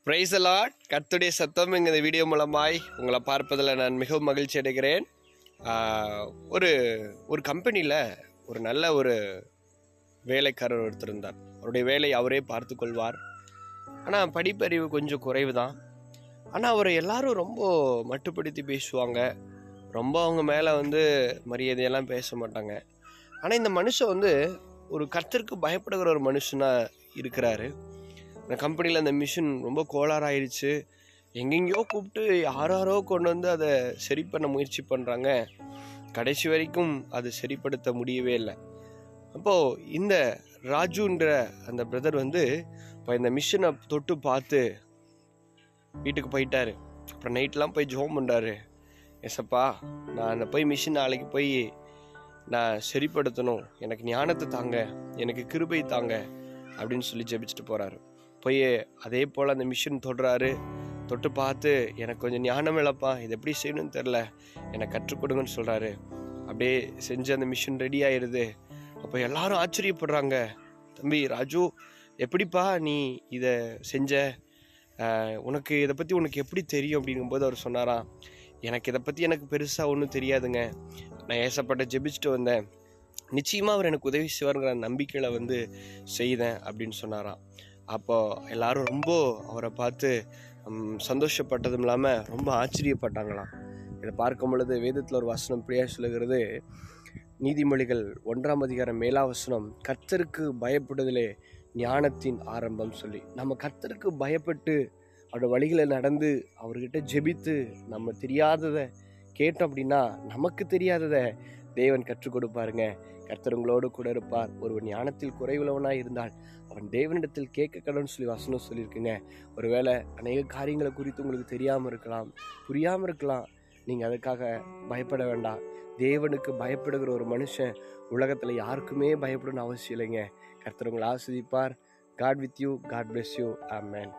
Price Lord. கர்த்தருடைய சத்தம் இந்த வீடியோ மூலமாய் உங்களை பார்ப்பதில் நான் மிகவும் மகிழ்ச்சி அடைகிறேன். ஒரு ஒரு கம்பெனியில் ஒரு நல்ல ஒரு வேலைக்காரர் ஒருத்தர் இருந்தார். அவருடைய வேலையை அவரே பார்த்து கொள்வார். ஆனால் படிப்பறிவு கொஞ்சம் குறைவு தான். ஆனால் அவரை எல்லாரும் ரொம்ப மட்டுப்படுத்தி பேசுவாங்க. ரொம்ப அவங்க மேலே மரியாதையெல்லாம் பேச மாட்டாங்க. ஆனால் இந்த மனுஷன் ஒரு கர்த்தருக்கு பயப்படுகிற ஒரு மனுஷனாக இருக்கிறாரு. அந்த கம்பெனியில் அந்த மிஷின் ரொம்ப கோளாறாயிருச்சு. எங்கெங்கேயோ கூப்பிட்டு யாரோ கொண்டு அதை சரி பண்ண முயற்சி பண்ணுறாங்க. கடைசி வரைக்கும் அது சரிப்படுத்த முடியவே இல்லை. அப்போது இந்த ராஜுன்ற அந்த பிரதர் இப்போ இந்த மிஷினை தொட்டு பார்த்து வீட்டுக்கு போயிட்டாரு. அப்புறம் நைட்லாம் போய் ஜோம் பண்ணுறாரு. எசப்பா, நான் போய் மிஷின் நாளைக்கு போய் நான் சரிப்படுத்தணும், எனக்கு ஞானத்தை தாங்க, எனக்கு கிருபை தாங்க அப்படின்னு சொல்லி ஜெபிச்சுட்டு போகிறாரு. போய் அதே போல் அந்த மிஷின் தொடுறாரு. தொட்டு பார்த்து, எனக்கு கொஞ்சம் ஞானம் இல்லைப்பா, இது எப்படி செய்யணும்னு தெரில, எனக்கு கற்றுக் கொடுங்கன்னு சொல்கிறாரு. அப்படியே செஞ்சு அந்த மிஷின் ரெடி ஆயிடுது. அப்போ எல்லாரும் ஆச்சரியப்படுறாங்க. தம்பி ராஜு, எப்படிப்பா நீ இதை செஞ்ச, உனக்கு இதை பற்றி உனக்கு எப்படி தெரியும் அப்படிங்கும்போது அவர் சொன்னாராம், எனக்கு இதை பற்றி எனக்கு பெருசாக ஒன்றும் தெரியாதுங்க, நான் ஏசப்பட்ட ஜெபிச்சுட்டு வந்தேன், நிச்சயமாக அவர் எனக்கு உதவி செய்வாருங்கிற நம்பிக்கையில் செய்தேன் அப்படின்னு சொன்னாராம். அப்போ எல்லாரும் ரொம்ப அவரை பார்த்து சந்தோஷப்பட்டதும் இல்லாமல் ரொம்ப ஆச்சரியப்பட்டாங்களாம். இதை பார்க்கும் பொழுது வேதத்தில் ஒரு வசனம் இப்படியா சொல்லுகிறது. நீதிமொழிகள் 1ஆம் அதிகாரம் 7ஆம் வசனம், கர்த்தருக்கு பயப்படுதலே ஞானத்தின் ஆரம்பம் சொல்லி, நம்ம கர்த்தருக்கு பயப்பட்டு அவரோட வழிகளை நடந்து அவர்கிட்ட ஜெபித்து நம்ம தெரியாததை கேட்டோம் அப்படின்னா நமக்கு தெரியாததை தேவன் கற்றுக் கொடுப்பாருங்க. கர்த்தர் உங்களோடு கூட இருப்பார். ஒருவன் ஞானத்தில் குறைவுள்ளவனாய் இருந்தால் அவன் தேவனிடத்தில் கேட்க கடவுள்னு சொல்லி வசனம் சொல்லியிருக்குங்க. ஒருவேளை அநேக காரியங்களை குறித்து உங்களுக்கு தெரியாமல் இருக்கலாம், புரியாமல் இருக்கலாம். நீங்கள் அதுக்காக பயப்பட வேண்டாம். தேவனுக்கு பயப்படுகிற ஒரு மனுஷன் உலகத்தில் யாருக்குமே பயப்படணும்னு அவசியம் இல்லைங்க. கர்த்தர் உங்களை ஆசீர்வதிப்பார். God with you. God bless you. Amen.